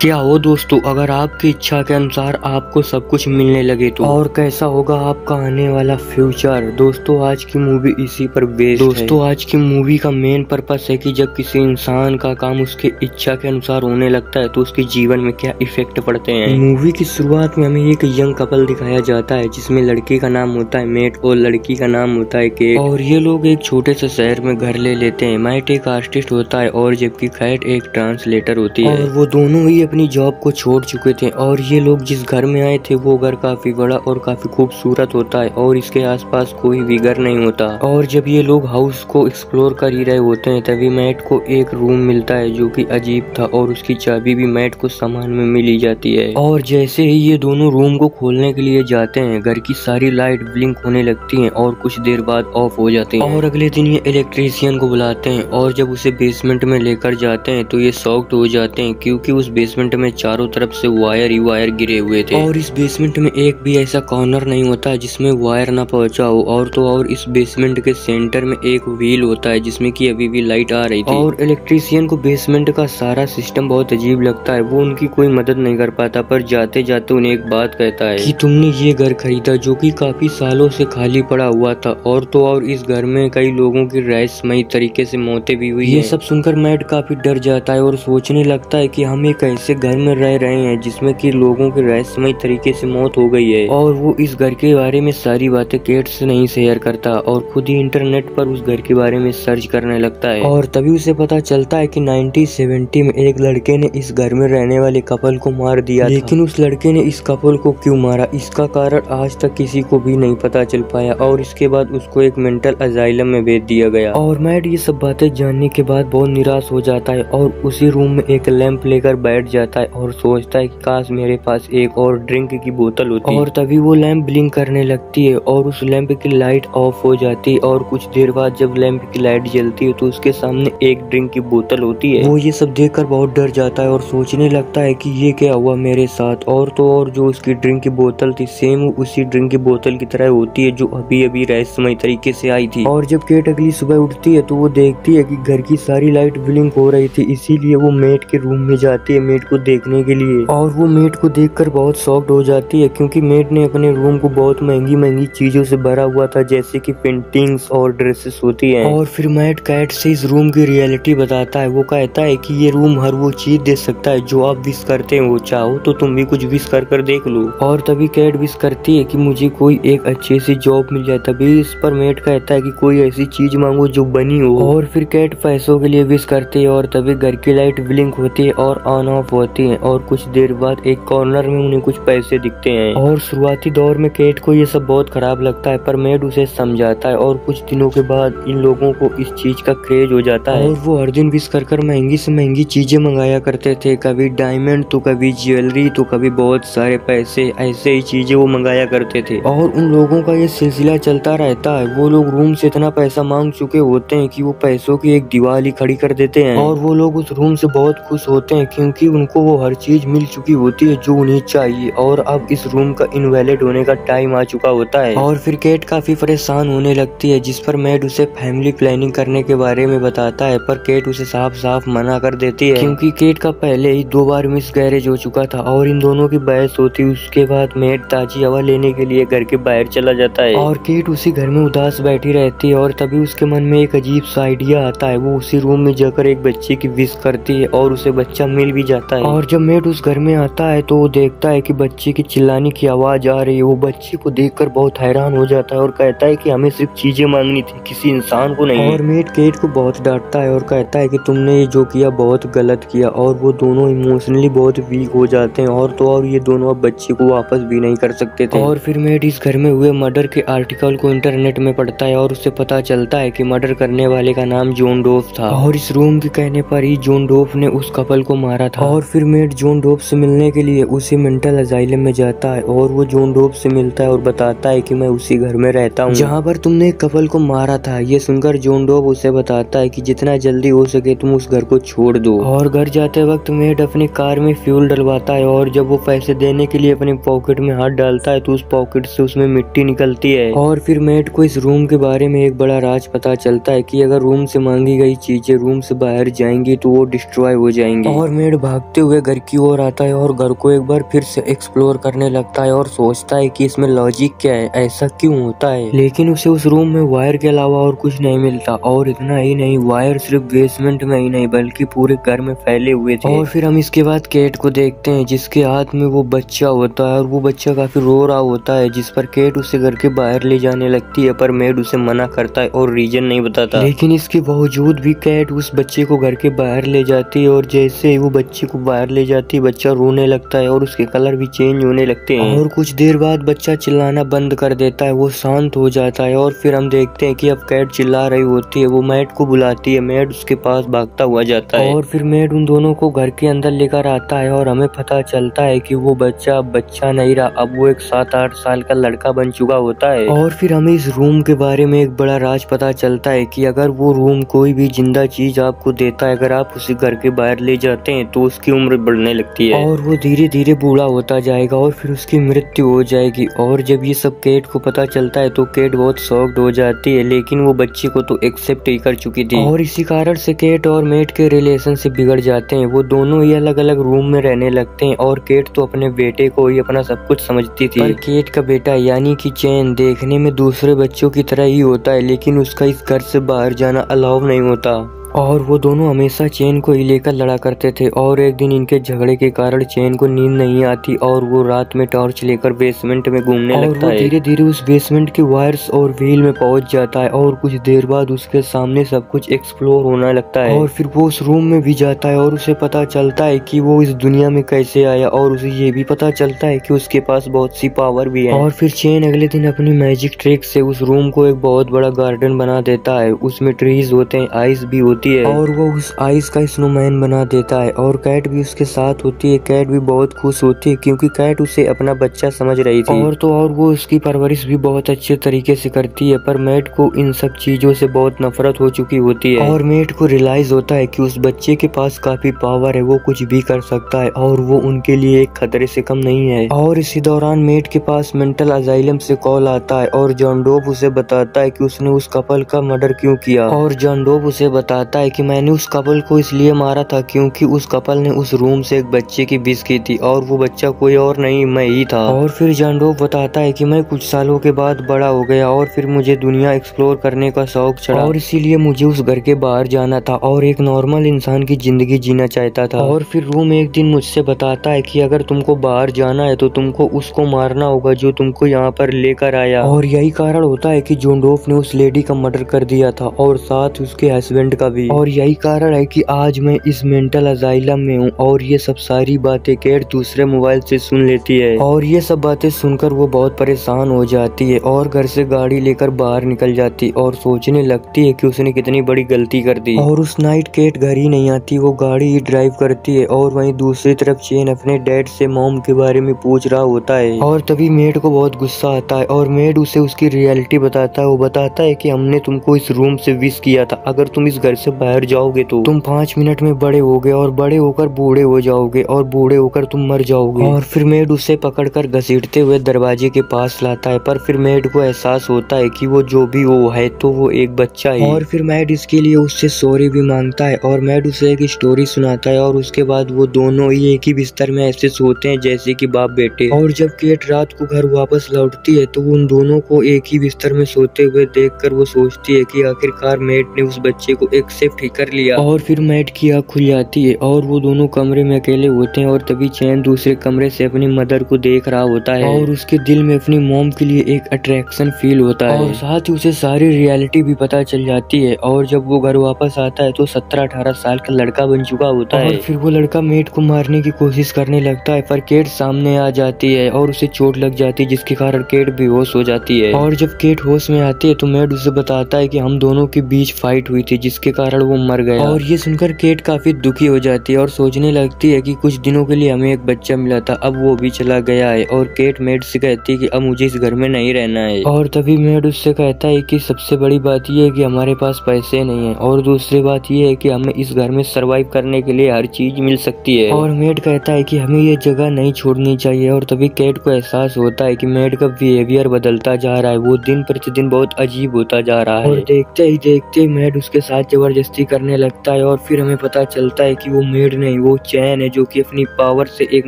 क्या हो दोस्तों, अगर आपकी इच्छा के अनुसार आपको सब कुछ मिलने लगे तो और कैसा होगा आपका आने वाला फ्यूचर। दोस्तों आज की मूवी इसी पर बेस्ड है। दोस्तों आज की मूवी का मेन पर्पस है कि जब किसी इंसान का काम उसके इच्छा के अनुसार होने लगता है तो उसके जीवन में क्या इफेक्ट पड़ते हैं। मूवी की शुरुआत में हमें एक यंग कपल दिखाया जाता है जिसमें लड़के का नाम होता है मैट और लड़की का नाम होता है केट, और ये लोग एक छोटे से शहर में घर ले लेते हैं। मैट एक आर्टिस्ट होता है और जबकि कैट एक ट्रांसलेटर होती है, और वो दोनों ही अपनी जॉब को छोड़ चुके थे। और ये लोग जिस घर में आए थे वो घर काफी बड़ा और काफी खूबसूरत होता है और इसके आसपास कोई भी घर नहीं होता। और जब ये लोग हाउस को एक्सप्लोर कर ही रहे होते हैं तभी मैट को एक रूम मिलता है जो कि अजीब था, और उसकी चाबी भी मैट को सामान में मिल ही जाती है। और जैसे ही ये दोनों रूम को खोलने के लिए जाते हैं घर की सारी लाइट ब्लिंक होने लगती हैं और कुछ देर बाद ऑफ हो जाती हैं। और अगले दिन ये इलेक्ट्रीशियन को बुलाते हैं और जब उसे बेसमेंट में लेकर जाते हैं तो ये शॉक्ड हो जाते हैं क्योंकि उस बेसमेंट में चारों तरफ से वायर ही वायर गिरे हुए थे, और इस बेसमेंट में एक भी ऐसा कॉर्नर नहीं होता जिसमें वायर ना पहुंचा हो। और तो और इस बेसमेंट के सेंटर में एक व्हील होता है जिसमें कि अभी भी लाइट आ रही थी। और इलेक्ट्रीशियन को बेसमेंट का सारा सिस्टम बहुत अजीब लगता है, वो उनकी कोई मदद नहीं कर पाता, पर जाते जाते उन्हें एक बात कहता है कि तुमने ये घर खरीदा जो कि काफी सालों से खाली पड़ा हुआ था, और तो और इस घर में कई लोगों की रहस्यमयी तरीके से मौतें भी हुई। ये सब सुनकर मैट काफी डर जाता है और सोचने लगता है कि हम एक ऐसे घर में रह रहे हैं जिसमें कि लोगों की रहस्यमयी तरीके से मौत हो गई है। और वो इस घर के बारे में सारी बातें केट से नहीं शेयर करता और खुद ही इंटरनेट पर उस घर के बारे में सर्च करने लगता है। और तभी उसे पता चलता है कि 1970 में एक लड़के ने इस घर में रहने वाले कपल को मार दिया, लेकिन उस लड़के ने इस कपल को क्यों मारा इसका कारण आज तक किसी को भी नहीं पता चल पाया। और इसके बाद उसको एक मेंटल अजाइलम में भेज दिया गया। और मैट ये सब बातें जानने के बाद बहुत निराश हो जाता है और उसी रूम में एक लैंप लेकर बैठ जाता है और सोचता है कि काश मेरे पास एक और ड्रिंक की बोतल होती। और तभी वो लैंप ब्लिंक करने लगती है और उस लैंप की लाइट ऑफ हो जाती है, और कुछ देर बाद जब लैंप की लाइट जलती है तो उसके सामने एक ड्रिंक की बोतल होती है। वो ये सब देखकर बहुत डर जाता है और सोचने लगता है कि ये क्या हुआ मेरे साथ। और तो और जो उसकी ड्रिंक की बोतल थी सेम उसी ड्रिंक की बोतल की तरह होती है जो अभी अभी रहस्यमय तरीके से आई थी। और जब केट अगली सुबह उठती है तो वो देखती है कि घर की सारी लाइट ब्लिंक हो रही थी, इसीलिए वो मेट के रूम में जाती है मेट को देखने के लिए। और वो मेट को देखकर बहुत शॉक्ड हो जाती है क्योंकि मेट ने अपने रूम को बहुत महंगी महंगी चीजों से भरा हुआ था जैसे कि पेंटिंग्स और ड्रेसेस होती हैं। और फिर मैट कैट से इस रूम की रियलिटी बताता है। वो कहता है कि ये रूम हर वो चीज दे सकता है जो आप विश करते हो, चाहो तो तुम भी कुछ विश कर देख लो। और तभी कैट विश करती है कि मुझे कोई एक अच्छी सी जॉब मिल जाए। तभी इस पर मैट कहता है कि कोई ऐसी चीज मांगो जो बनी हो। और फिर कैट पैसों के लिए विश करती है और तभी घर की लाइट ब्लिंक होती है और ऑन ऑफ होती है, और कुछ देर बाद एक कॉर्नर में उन्हें कुछ पैसे दिखते हैं। और शुरुआती दौर में केट को ये सब बहुत खराब लगता है पर मैट उसे समझाता है, और कुछ दिनों के बाद इन लोगों को इस चीज का क्रेज हो जाता है और वो हर दिन विश कर महंगी से महंगी चीजें मंगाया करते थे, कभी डायमंड तो कभी ज्वेलरी तो कभी बहुत सारे पैसे, ऐसे ही चीजें वो मंगाया करते थे। और उन लोगों का ये सिलसिला चलता रहता है। वो लोग रूम से इतना पैसा मांग चुके होते हैं कि वो पैसों की एक दीवार ही खड़ी कर देते हैं, और वो लोग उस रूम से बहुत खुश होते हैं क्योंकि उनको वो हर चीज मिल चुकी होती है जो उन्हें चाहिए, और अब इस रूम का इनवैलिड होने का टाइम आ चुका होता है। और फिर केट काफी परेशान होने लगती है जिस पर मैट उसे फैमिली प्लानिंग करने के बारे में बताता है, पर केट उसे साफ साफ मना कर देती है क्योंकि केट का पहले ही 2 बार मिस गैरेज हो चुका था और इन दोनों की बहस होती। उसके बाद मैट ताजी हवा लेने के लिए घर के बाहर चला जाता है और केट उसी घर में उदास बैठी रहती है, और तभी उसके मन में एक अजीब सा आइडिया आता है। वो उसी रूम में जाकर एक बच्चे की विश करती है और उसे बच्चा मिल भी जाता है। और जब मैट उस घर में आता है तो वो देखता है कि बच्चे की चिल्लाने की आवाज आ रही है। वो बच्चे को देखकर बहुत हैरान हो जाता है और कहता है कि हमें सिर्फ चीजें मांगनी थी, किसी इंसान को नहीं। और मैट केट को बहुत डांटता है और कहता है कि तुमने ये जो किया बहुत गलत किया, और वो दोनों इमोशनली बहुत वीक हो जाते हैं। और तो और ये दोनों अब बच्चे को वापस भी नहीं कर सकते थे। और फिर मैट इस घर में हुए मर्डर के आर्टिकल को इंटरनेट में पढ़ता है और उससे पता चलता है कि मर्डर करने वाले का नाम जॉन डोफ था, और इस रूम के कहने पर ही जॉन डोफ ने उस कपल को मारा था। और फिर मैट जॉन डोफ से मिलने के लिए उसी मेंटल अजाइलम में जाता है और वो जॉन डोफ से मिलता है और बताता है कि मैं उसी घर में रहता हूँ जहाँ पर तुमने एक कपल को मारा था। ये सुनकर जॉन डोफ उसे बताता है कि जितना जल्दी हो सके तुम उस घर को छोड़ दो। और घर जाते वक्त मैट अपनी कार में फ्यूल डलवाता है, और जब वो पैसे देने के लिए अपने पॉकेट में हाथ डालता है तो उस पॉकेट से उसमें मिट्टी निकलती है। और फिर मैट को इस रूम के बारे में एक बड़ा राज पता चलता है कि अगर रूम से मांगी गई चीजें रूम से बाहर जाएंगी तो वो डिस्ट्रॉय हो जाएंगी। और मैट भाग भागते हुए घर की ओर आता है और घर को एक बार फिर से एक्सप्लोर करने लगता है और सोचता है कि इसमें लॉजिक क्या है, ऐसा क्यों होता है। लेकिन उसे उस रूम में वायर के अलावा और कुछ नहीं मिलता, और इतना ही नहीं, वायर सिर्फ बेसमेंट में ही नहीं बल्कि पूरे घर में फैले हुए थे। और फिर हम इसके बाद केट को देखते हैं जिसके हाथ में वो बच्चा होता है और वो बच्चा काफी रो रहा होता है, जिस पर केट उसे घर के बाहर ले जाने लगती है, पर मेड उसे मना करता है और रीजन नहीं बताता। लेकिन इसके बावजूद भी केट उस बच्चे को घर के बाहर ले जाती है और जैसे ही वो बच्चे को बाहर ले जाती है बच्चा रोने लगता है और उसके कलर भी चेंज होने लगते हैं। और कुछ देर बाद बच्चा चिल्लाना बंद कर देता है, वो शांत हो जाता है। और फिर हम देखते हैं कि अब केट चिल्ला रही होती है, वो मेड को बुलाती है, मेड उसके पास भागता हुआ जाता है और फिर मेड उन दोनों को घर के अंदर लेकर आता है और हमें पता चलता है कि वो बच्चा अब बच्चा नहीं रहा, अब वो एक 7-8 साल का लड़का बन चुका होता है। और फिर हमें इस रूम के बारे में एक बड़ा राज पता चलता है कि अगर वो रूम कोई भी जिंदा चीज आपको देता है, अगर आप उसे घर के बाहर ले जाते हैं तो उसकी उम्र बढ़ने लगती है और वो धीरे धीरे बूढ़ा होता जाएगा और फिर उसकी मृत्यु हो जाएगी। और जब ये सब केट को पता चलता है तो केट बहुत शॉक्ड हो जाती है, लेकिन वो बच्चे को तो एक्सेप्ट ही कर चुकी थी और इसी कारण से केट और मेड के रिलेशनशिप बिगड़ जाते हैं। वो दोनों ही अलग अलग रूम में रहने लगते हैं और केट तो अपने बेटे को ही अपना सब कुछ समझती थी, पर केट का बेटा यानी कि चैन देखने में दूसरे बच्चों की तरह ही होता है, लेकिन उसका इस घर से बाहर जाना अलाउ नहीं होता और वो दोनों हमेशा चैन को ही लेकर लड़ा करते थे। और एक दिन इनके झगड़े के कारण चैन को नींद नहीं आती और वो रात में टॉर्च लेकर बेसमेंट में घूमने लगता है। धीरे धीरे उस बेसमेंट के वायर्स और व्हील में पहुंच जाता है और कुछ देर बाद उसके सामने सब कुछ एक्सप्लोर होने लगता है और फिर वो उस रूम में भी जाता है और उसे पता चलता है कि वो इस दुनिया में कैसे आया और उसे ये भी पता चलता है कि उसके पास बहुत सी पावर भी है। और फिर चैन अगले दिन अपनी मैजिक ट्रिक से उस रूम को एक बहुत बड़ा गार्डन बना देता है, उसमें ट्रीज होते हैं, आइस भी होती है और वो उस आइस का स्नोमैन बना देता है और कैट भी उसके साथ होती है। कैट भी बहुत खुश होती है क्योंकि कैट उसे अपना बच्चा समझ रही थी और वो उसकी परवरिश भी बहुत अच्छे तरीके से करती है। पर मेट को इन सब चीजों से बहुत नफरत हो चुकी होती है और मेट को रियलाइज होता है कि उस बच्चे के पास काफी पावर है, वो कुछ भी कर सकता है और वो उनके लिए एक खतरे से कम नहीं है। और इसी दौरान मेट के पास मेंटल अजाइलम से कॉल आता है और जॉन डोप उसे बताता है कि उसने उस कपल का मर्डर क्यों किया और जॉन डोप उसे बताता है कि मैंने उस कपल को इसलिए मारा था क्योंकि उस कपल ने उस रूम से एक बच्चे की विश की थी और वो बच्चा कोई और नहीं मैं ही था। और फिर जॉन डोप बताता है कि मैं कुछ सालों के बाद बड़ा हो गया और फिर मुझे दुनिया एक्सप्लोर करने का शौक चढ़ा और इसीलिए मुझे उस घर के बाहर जाना था और एक नॉर्मल इंसान की जिंदगी जीना चाहता था। और फिर रूम एक दिन मुझसे बताता है कि अगर तुमको बाहर जाना है तो तुमको उसको मारना होगा जो तुमको यहाँ पर लेकर आया। और यही कारण होता है कि जॉन डोप ने उस लेडी का मर्डर कर दिया था और साथ उसके हस्बैंड का भी। और यही कारण है कि आज मैं इस मेंटल अजाइलम में हूँ। और ये सब सारी बातें केट दूसरे मोबाइल से सुन लेती है और ये सब बातें सुनकर वो बहुत परेशान हो जाती है और घर से गाड़ी लेकर बाहर निकल जाती और सोचने लगती है कि उसने कितनी बड़ी गलती कर दी। और उस नाइट केट घर ही नहीं आती, वो गाड़ी ही ड्राइव करती है और वहीं दूसरी तरफ चेन अपने डैड से मॉम के बारे में पूछ रहा होता है। और तभी मेड को बहुत गुस्सा आता है और मेड उसे उसकी रियलिटी बताता है। वो बताता है कि हमने तुमको इस रूम से विश किया था, अगर तुम इस घर से बाहर जाओगे तो तुम 5 मिनट में बड़े होगे और बड़े होकर बूढ़े हो जाओगे और बूढ़े होकर तुम मर जाओगे। और फिर मेड उसे पकड़कर घसीटते हुए दरवाजे के पास लाता है, पर फिर मेड को एहसास होता है कि वो जो भी वो है तो वो एक बच्चा है। और फिर मेड इसके लिए उससे सॉरी भी मांगता है और मेड उसे एक स्टोरी सुनाता है और उसके बाद वो दोनों ही एक ही बिस्तर में ऐसे सोते हैं जैसे कि बाप बेटे। और जब केट रात को घर वापस लौटती है तो उन दोनों को एक ही बिस्तर में सोते हुए देखकर वो सोचती है कि आखिरकार मेड ने उस बच्चे को एक्सेप्ट ही कर लिया। और फिर मेड की आँख खुल जाती है और वो दोनों कमरे में अकेले होते हैं और तभी चैन दूसरे कमरे से अपनी मदर को देख रहा होता है और उसके दिल में अपनी मॉम के लिए एक अट्रैक्शन फील होता है और साथ ही उसे सारी रियलिटी भी पता चल जाती है। और जब वो घर वापस आता है तो 17-18 साल का लड़का बन चुका होता है। और फिर वो लड़का मेड को मारने की कोशिश करने लगता है, पर केट सामने आ जाती है और उसे चोट लग जाती है जिसके कारण केट बेहोश हो जाती है। और जब केट होश में आती है तो मेड उसे बताता है कि हम दोनों के बीच फाइट हुई थी जिसके कारण वो मर गया। और ये सुनकर केट काफी दुखी हो जाती है और सोचने लगती है कि कुछ दिनों के लिए हमें एक बच्चा मिला था, अब वो भी चला गया है। और केट मेड से कहती है कि अब मुझे इस घर में नहीं रहना है। और तभी मेड उससे कहता है कि सबसे बड़ी बात ये है कि हमारे पास पैसे नहीं है और दूसरी बात ये है कि हमें इस घर में सरवाइव करने के लिए हर चीज मिल सकती है। और मेड कहता है कि हमें ये जगह नहीं छोड़नी चाहिए। और तभी केट को एहसास होता है कि मेड का बिहेवियर बदलता जा रहा है, वो दिन प्रतिदिन बहुत अजीब होता जा रहा है। और देखते ही देखते मेड उसके साथ जबरदस्ती जबरदस्ती करने लगता है और फिर हमें पता चलता है कि वो मेड नहीं, वो चैन है जो कि अपनी पावर से एक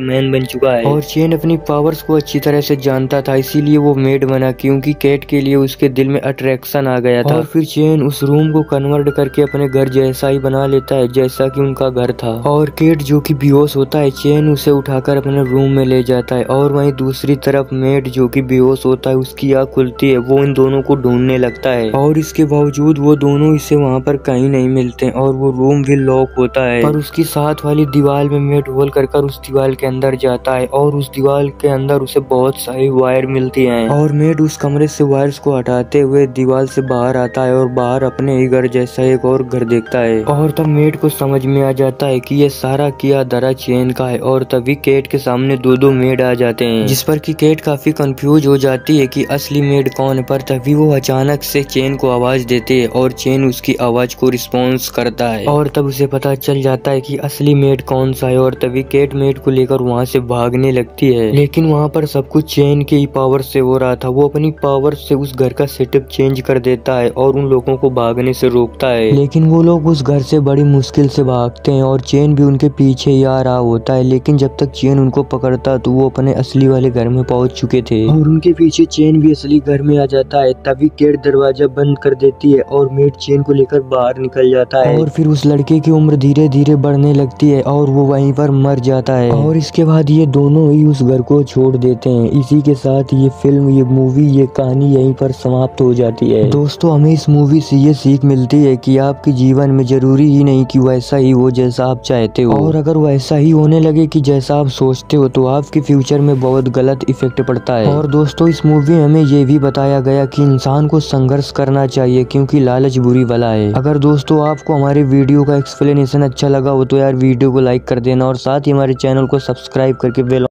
मैन बन चुका है। और चैन अपनी पावर्स को अच्छी तरह से जानता था, इसीलिए वो मेड बना, क्योंकि कैट के लिए उसके दिल में अट्रैक्शन आ गया था। और फिर चैन उस रूम को कन्वर्ट करके अपने घर जैसा ही बना लेता है जैसा कि उनका घर था। और कैट जो कि बेहोश होता है, चैन उसे उठाकर अपने रूम में ले जाता है। और वहीं दूसरी तरफ मेड जो कि बेहोश होता है, उसकी आँख खुलती है, वो इन दोनों को ढूंढने लगता है और इसके बावजूद वो दोनों इसे वहाँ पर कहीं नहीं मिलते और वो रूम भी लॉक होता है। पर उसकी साथ वाली दीवार में मेड होल कर उस दीवार के अंदर जाता है और उस दीवार के अंदर उसे बहुत सारी वायर मिलती हैं। और मेड उस कमरे से वायर्स को हटाते हुए दीवार से बाहर आता है और बाहर अपने ही घर जैसा एक और घर देखता है। और तब मेड को समझ में आ जाता है कि ये सारा किया धरा चैन का है। और तभी कैट के सामने दो मेड आ जाते हैं, जिस पर कि कैट काफी कंफ्यूज हो जाती है कि असली मेड कौन है। पर तभी वो अचानक से चैन को आवाज देते है और चैन उसकी आवाज को रिस्पॉन्स करता है और तब उसे पता चल जाता है कि असली मेड कौन सा है। और तभी कैट मेड को लेकर वहाँ से भागने लगती है, लेकिन वहाँ पर सब कुछ चैन के ही पावर से हो रहा था। वो अपनी पावर से उस घर का सेटअप चेंज कर देता है और उन लोगों को भागने से रोकता है, लेकिन वो लोग उस घर से बड़ी मुश्किल से भागते हैं और चैन भी उनके पीछे ही आ रहा होता है। लेकिन जब तक चैन उनको पकड़ता तो वो अपने असली वाले घर में पहुंच चुके थे और उनके पीछे चैन भी असली घर में आ जाता है। तभी कैट दरवाजा बंद कर देती है और मेड चैन को लेकर बाहर निकल जाता है। और फिर उस लड़के की उम्र धीरे धीरे बढ़ने लगती है और वो वहीं पर मर जाता है। और इसके बाद ये दोनों ही उस घर को छोड़ देते हैं। इसी के साथ ये फिल्म, ये मूवी, ये कहानी यहीं पर समाप्त हो जाती है। दोस्तों, हमें इस मूवी से ये सीख मिलती है कि आपके जीवन में जरूरी ही नहीं कि वैसा ही हो जैसा आप चाहते हो, और अगर वैसा ही होने लगे कि जैसा आप सोचते हो तो आपके फ्यूचर में बहुत गलत इफेक्ट पड़ता है। और दोस्तों, इस मूवी में हमें ये भी बताया गया कि इंसान को संघर्ष करना चाहिए क्योंकि लालच बुरी बला है। अगर दोस्तों आपको हमारे वीडियो का एक्सप्लेनेशन अच्छा लगा हो तो यार वीडियो को लाइक कर देना और साथ ही हमारे चैनल को सब्सक्राइब करके बेल